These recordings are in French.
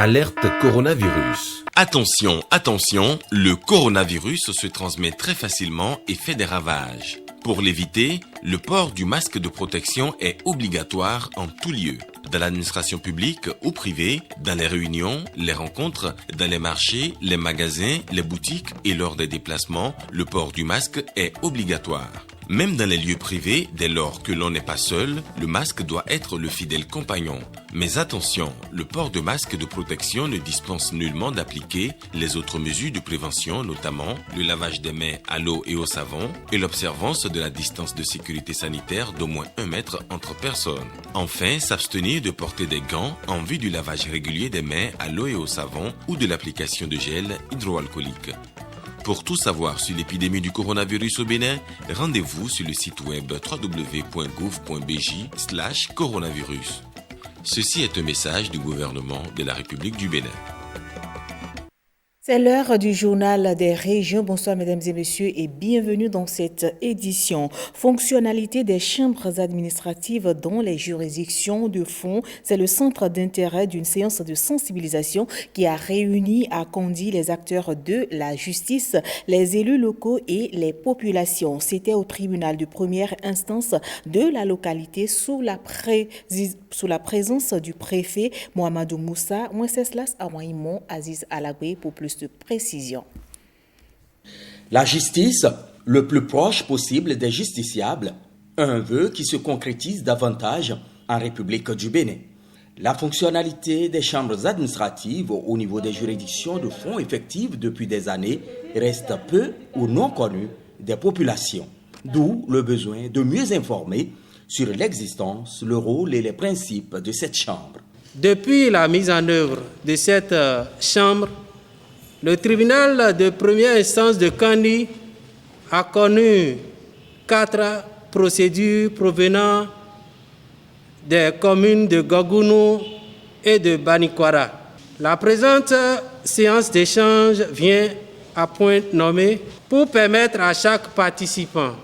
Alerte coronavirus. Attention, attention, le coronavirus se transmet très facilement et fait des ravages. Pour l'éviter, le port du masque de protection est obligatoire en tout lieu. Dans l'administration publique ou privée, dans les réunions, les rencontres, dans les marchés, les magasins, les boutiques et lors des déplacements, le port du masque est obligatoire. Même dans les lieux privés, dès lors que l'on n'est pas seul, le masque doit être le fidèle compagnon. Mais attention, le port de masque de protection ne dispense nullement d'appliquer les autres mesures de prévention, notamment le lavage des mains à l'eau et au savon et l'observance de la distance de sécurité sanitaire d'au moins 1 mètre entre personnes. Enfin, s'abstenir de porter des gants en vue du lavage régulier des mains à l'eau et au savon ou de l'application de gel hydroalcoolique. Pour tout savoir sur l'épidémie du coronavirus au Bénin, rendez-vous sur le site web www.gouv.bj/coronavirus. Ceci est un message du gouvernement de la République du Bénin. C'est l'heure du journal des régions. Bonsoir mesdames et messieurs et bienvenue dans cette édition. Fonctionnalité des chambres administratives dans les juridictions de fond, c'est le centre d'intérêt d'une séance de sensibilisation qui a réuni à Kondi les acteurs de la justice, les élus locaux et les populations. C'était au tribunal de première instance de la localité sous la présence du préfet Mohamedou Moussa, Mousseslas Awaïmon, Aziz Alagwe pour plus de précision. La justice, le plus proche possible des justiciables, un vœu qui se concrétise davantage en République du Bénin. La fonctionnalité des chambres administratives au niveau des juridictions de fond effectives depuis des années reste peu ou non connue des populations, d'où le besoin de mieux informer sur l'existence, le rôle et les principes de cette chambre. Depuis la mise en œuvre de cette chambre, le tribunal de première instance de Kandi a connu 4 procédures provenant des communes de Gogounou et de Banikwara. La présente séance d'échange vient à point nommé pour permettre à chaque participant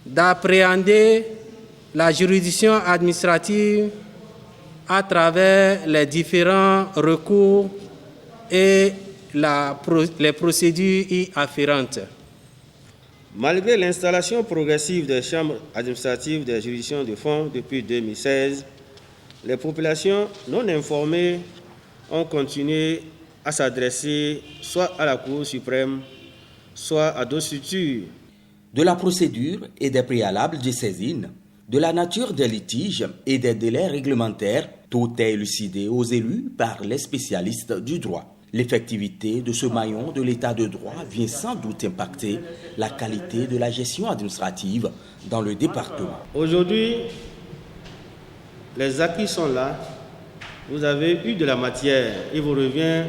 d'appréhender la juridiction administrative à travers les différents recours et les procédures y afférentes. Malgré l'installation progressive des chambres administratives des juridictions de fond depuis 2016, les populations non informées ont continué à s'adresser soit à la Cour suprême, soit à d'autres structures. De la procédure et des préalables de saisine, de la nature des litiges et des délais réglementaires, tout est élucidé aux élus par les spécialistes du droit. L'effectivité de ce maillon de l'état de droit vient sans doute impacter la qualité de la gestion administrative dans le département. Aujourd'hui, les acquis sont là. Vous avez eu de la matière. Il vous revient,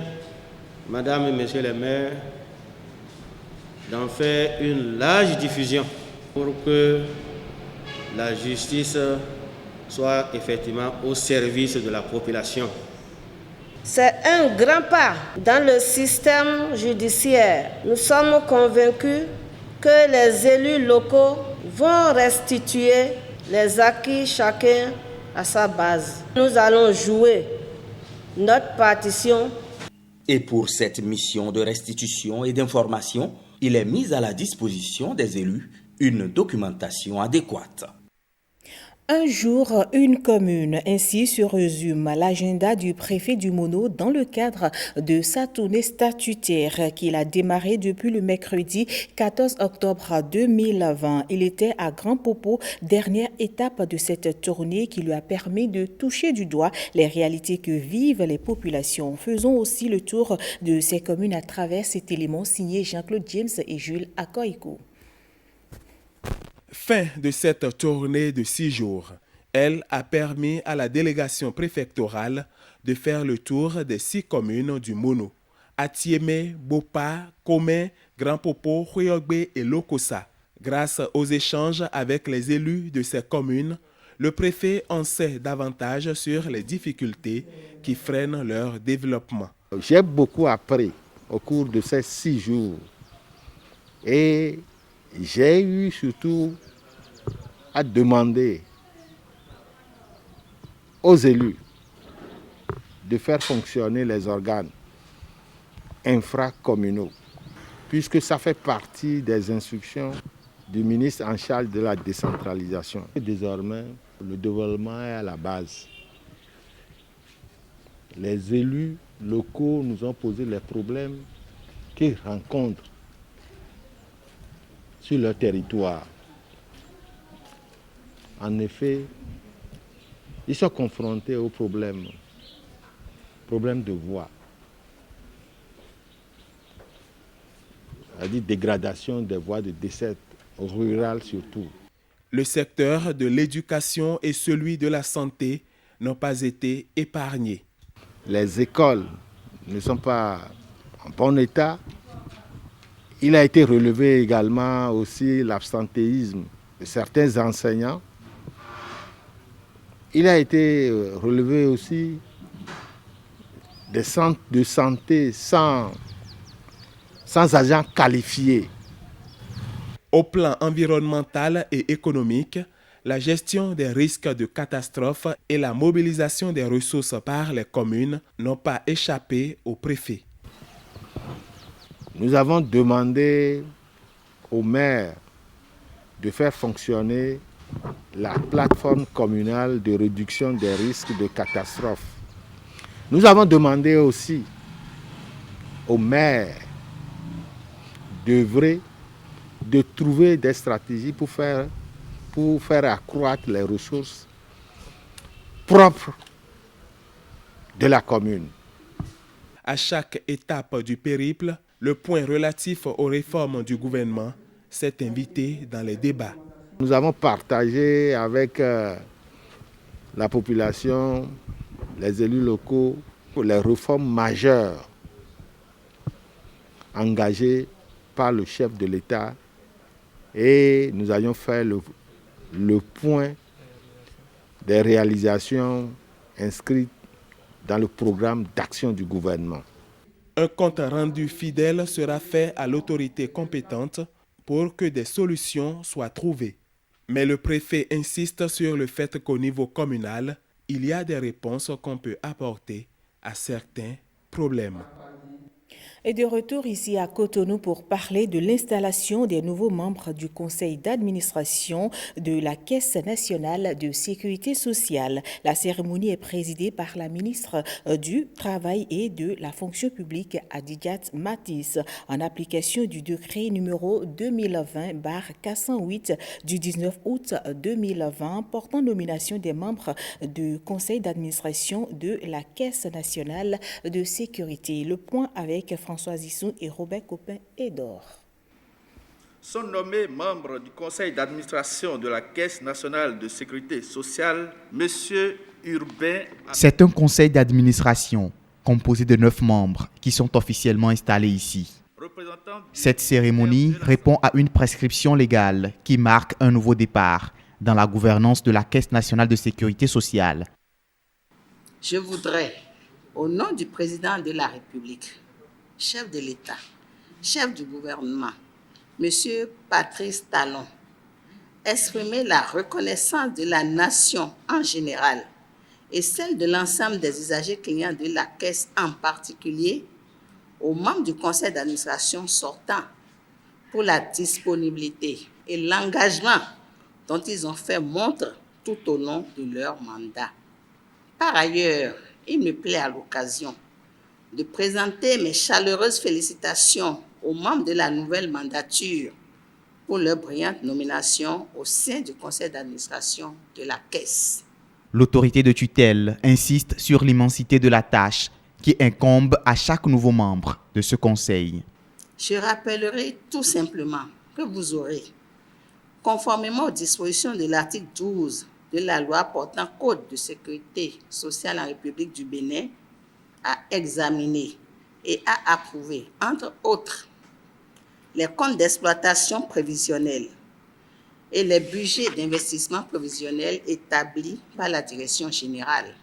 Madame et Messieurs les maires, d'en faire une large diffusion pour que la justice soit effectivement au service de la population. C'est un grand pas dans le système judiciaire. Nous sommes convaincus que les élus locaux vont restituer les acquis chacun à sa base. Nous allons jouer notre partition. Et pour cette mission de restitution et d'information, il est mis à la disposition des élus une documentation adéquate. Un jour, une commune. Ainsi se résume l'agenda du préfet du Mono dans le cadre de sa tournée statutaire qu'il a démarré depuis le mercredi 14 octobre 2020. Il était à Grand Popo, dernière étape de cette tournée qui lui a permis de toucher du doigt les réalités que vivent les populations. Faisons aussi le tour de ces communes à travers cet élément signé Jean-Claude James et Jules Akoïko. Fin de cette tournée de 6 jours. Elle a permis à la délégation préfectorale de faire le tour des 6 communes du Mono. Atiémé, Bopa, Komé, Grand Popo, Huyogbe et Lokossa. Grâce aux échanges avec les élus de ces communes, le préfet en sait davantage sur les difficultés qui freinent leur développement. J'ai beaucoup appris au cours de ces 6 jours et j'ai eu surtout à demander aux élus de faire fonctionner les organes infracommunaux, puisque ça fait partie des instructions du ministre en charge de la décentralisation. Et désormais, le développement est à la base. Les élus locaux nous ont posé les problèmes qu'ils rencontrent sur leur territoire. En effet, ils sont confrontés aux problèmes de voies, c'est-à-dire dégradation des voies de desserte rurales surtout. Le secteur de l'éducation et celui de la santé n'ont pas été épargnés. Les écoles ne sont pas en bon état. Il a été relevé également aussi l'absentéisme de certains enseignants. Il a été relevé aussi des centres de santé sans agents qualifiés. Au plan environnemental et économique, la gestion des risques de catastrophe et la mobilisation des ressources par les communes n'ont pas échappé au préfet. Nous avons demandé aux maires de faire fonctionner la plateforme communale de réduction des risques de catastrophe. Nous avons demandé aussi aux maires d'œuvrer, de trouver des stratégies pour faire accroître les ressources propres de la commune. À chaque étape du périple, le point relatif aux réformes du gouvernement s'est invité dans les débats. Nous avons partagé avec la population, les élus locaux, les réformes majeures engagées par le chef de l'État et nous avions fait le point des réalisations inscrites dans le programme d'action du gouvernement. Un compte rendu fidèle sera fait à l'autorité compétente pour que des solutions soient trouvées. Mais le préfet insiste sur le fait qu'au niveau communal, il y a des réponses qu'on peut apporter à certains problèmes. Et de retour ici à Cotonou pour parler de l'installation des nouveaux membres du conseil d'administration de la Caisse nationale de sécurité sociale. La cérémonie est présidée par la ministre du Travail et de la fonction publique, Adigat Matisse, en application du décret numéro 2020-408 du 19 août 2020 portant nomination des membres du conseil d'administration de la Caisse nationale de sécurité. Le point avec François Zissou et Robert Copin-Edor. Sont nommés membres du conseil d'administration de la Caisse nationale de sécurité sociale, M. Urbain. C'est un conseil d'administration composé de 9 membres qui sont officiellement installés ici. Cette cérémonie répond à une prescription légale qui marque un nouveau départ dans la gouvernance de la Caisse nationale de sécurité sociale. Je voudrais, au nom du président de la République, chef de l'État, chef du gouvernement, M. Patrice Talon, exprimer la reconnaissance de la nation en général et celle de l'ensemble des usagers clients de la Caisse en particulier aux membres du conseil d'administration sortant pour la disponibilité et l'engagement dont ils ont fait montre tout au long de leur mandat. Par ailleurs, il me plaît à l'occasion de présenter mes chaleureuses félicitations aux membres de la nouvelle mandature pour leur brillante nomination au sein du conseil d'administration de la Caisse. L'autorité de tutelle insiste sur l'immensité de la tâche qui incombe à chaque nouveau membre de ce conseil. Je rappellerai tout simplement que vous aurez, conformément aux dispositions de l'article 12 de la loi portant Code de sécurité sociale en République du Bénin, à examiner et à approuver, entre autres, les comptes d'exploitation prévisionnels et les budgets d'investissement prévisionnels établis par la direction générale.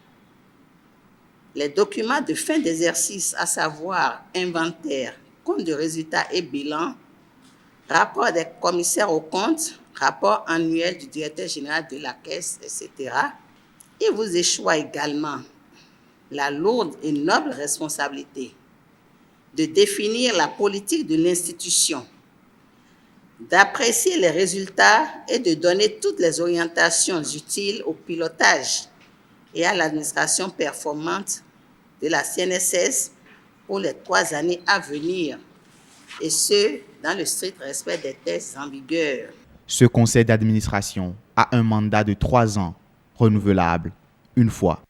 Les documents de fin d'exercice, à savoir inventaire, compte de résultats et bilan, rapport des commissaires aux comptes, rapport annuel du directeur général de la Caisse, etc. Il vous échoit également la lourde et noble responsabilité de définir la politique de l'institution, d'apprécier les résultats et de donner toutes les orientations utiles au pilotage et à l'administration performante de la CNSS pour les 3 années à venir, et ce, dans le strict respect des textes en vigueur. Ce conseil d'administration a un mandat de 3 ans, renouvelable une fois.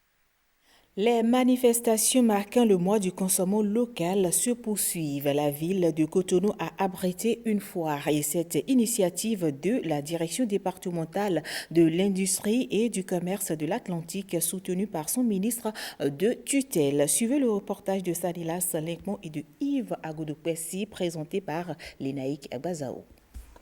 Les manifestations marquant le mois du consommation local se poursuivent. La ville de Cotonou a abrité une foire et cette initiative de la direction départementale de l'industrie et du commerce de l'Atlantique, soutenue par son ministre de tutelle. Suivez le reportage de Sadilas Linkmon et de Yves Agoudou-Kwesi, présenté par Lénaïque Bazao.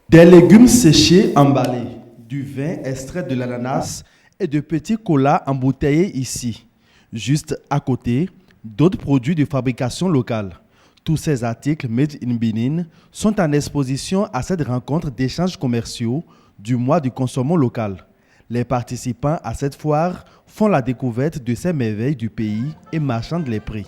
Des légumes séchés emballés, du vin extrait de l'ananas et de petits colas embouteillés ici. Juste à côté, d'autres produits de fabrication locale. Tous ces articles made in Benin sont en exposition à cette rencontre d'échanges commerciaux du mois du consommation local. Les participants à cette foire font la découverte de ces merveilles du pays et marchandent les prix.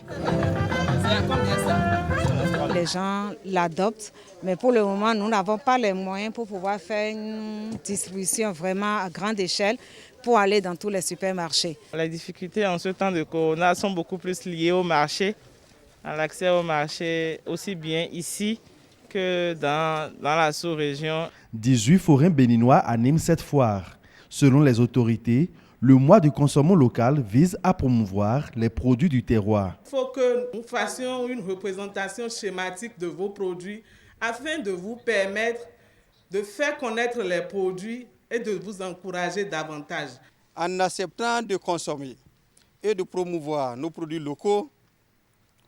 Les gens l'adoptent, mais pour le moment, nous n'avons pas les moyens pour pouvoir faire une distribution vraiment à grande échelle pour aller dans tous les supermarchés. Les difficultés en ce temps de corona sont beaucoup plus liées au marché, à l'accès au marché, aussi bien ici que dans la sous-région. 18 forains béninois animent cette foire. Selon les autorités, le mois du consommation local vise à promouvoir les produits du terroir. Il faut que nous fassions une représentation schématique de vos produits afin de vous permettre de faire connaître les produits et de vous encourager davantage. En acceptant de consommer et de promouvoir nos produits locaux,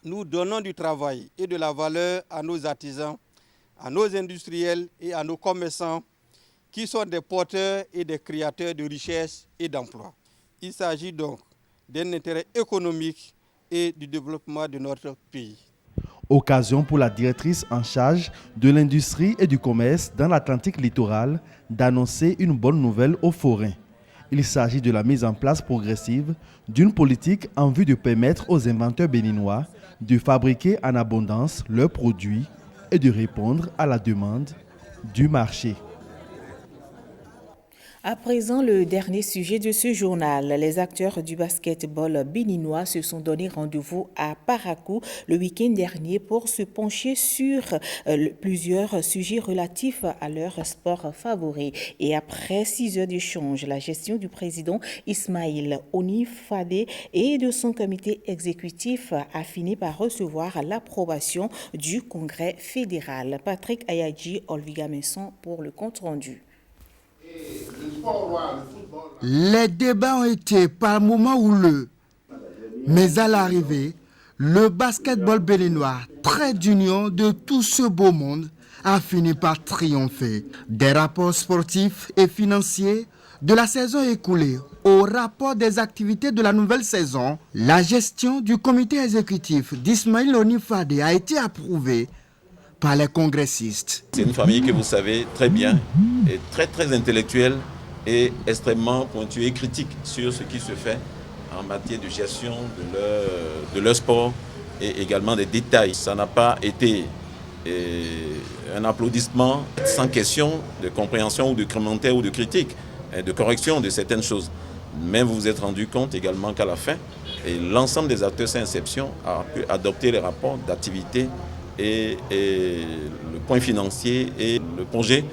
nous donnons du travail et de la valeur à nos artisans, à nos industriels et à nos commerçants qui sont des porteurs et des créateurs de richesses et d'emplois. Il s'agit donc d'un intérêt économique et du développement de notre pays. Occasion pour la directrice en charge de l'industrie et du commerce dans l'Atlantique littoral d'annoncer une bonne nouvelle aux forains. Il s'agit de la mise en place progressive d'une politique en vue de permettre aux inventeurs béninois de fabriquer en abondance leurs produits et de répondre à la demande du marché. À présent, le dernier sujet de ce journal. Les acteurs du basketball béninois se sont donné rendez-vous à Parakou le week-end dernier pour se pencher sur plusieurs sujets relatifs à leur sport favori. Et après 6 heures d'échange, la gestion du président Ismaïl Onifade et de son comité exécutif a fini par recevoir l'approbation du Congrès fédéral. Patrick Ayadji, Olviga Messon pour le compte-rendu. Les débats ont été par moments houleux, mais à l'arrivée, le basketball béninois, trait d'union de tout ce beau monde, a fini par triompher. Des rapports sportifs et financiers de la saison écoulée au rapport des activités de la nouvelle saison, la gestion du comité exécutif d'Ismaïl Onifade a été approuvée par les congressistes. C'est une famille que vous savez très bien, est très intellectuelle et extrêmement pointue et critique sur ce qui se fait en matière de gestion de leur sport et également des détails. Ça n'a pas été un applaudissement sans question de compréhension ou de commentaire ou de critique, de correction de certaines choses. Mais vous vous êtes rendu compte également qu'à la fin, l'ensemble des acteurs sans exception a pu adopter les rapports d'activité et le point financier et le projet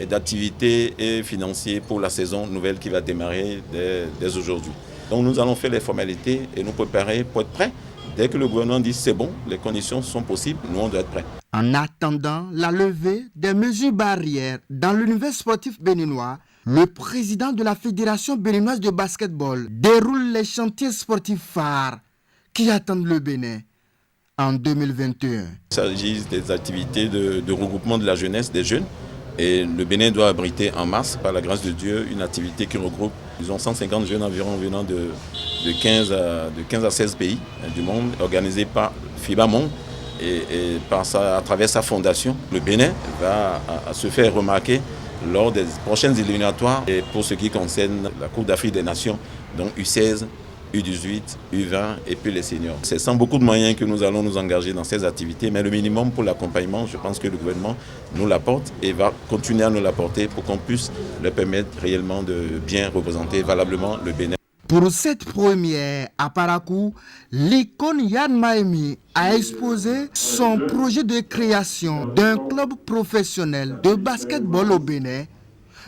d'activité et financier pour la saison nouvelle qui va démarrer dès aujourd'hui. Donc nous allons faire les formalités et nous préparer pour être prêts. Dès que le gouvernement dit c'est bon, les conditions sont possibles, nous on doit être prêts. En attendant la levée des mesures barrières dans l'univers sportif béninois, le président de la Fédération béninoise de basketball déroule les chantiers sportifs phares qui attendent le Bénin en 2021. Il s'agit des activités de regroupement de la jeunesse, des jeunes. Et le Bénin doit abriter en mars, par la grâce de Dieu, une activité qui regroupe, disons, 150 jeunes environ venant de 15 à 16 pays du monde, organisée par FIBA Monde. Et à travers sa fondation, le Bénin va se faire remarquer lors des prochaines éliminatoires. Et pour ce qui concerne la Coupe d'Afrique des Nations, donc U16, U18, U20 et puis les seniors. C'est sans beaucoup de moyens que nous allons nous engager dans ces activités, mais le minimum pour l'accompagnement, je pense que le gouvernement nous l'apporte et va continuer à nous l'apporter pour qu'on puisse leur permettre réellement de bien représenter valablement le Bénin. Pour cette première à Parakou, l'icône Yann Maemi a exposé son projet de création d'un club professionnel de basketball au Bénin.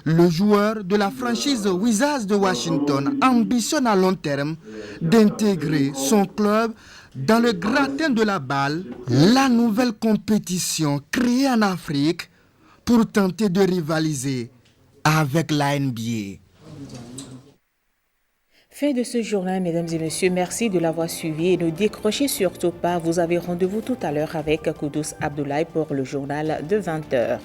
Le joueur de la franchise Wizards de Washington ambitionne à long terme d'intégrer son club dans le gratin de la balle, la nouvelle compétition créée en Afrique pour tenter de rivaliser avec la NBA. Fin de ce journal, mesdames et messieurs. Merci de l'avoir suivi et ne décrochez surtout pas. Vous avez rendez-vous tout à l'heure avec Koudous Abdoulaye pour le journal de 20h.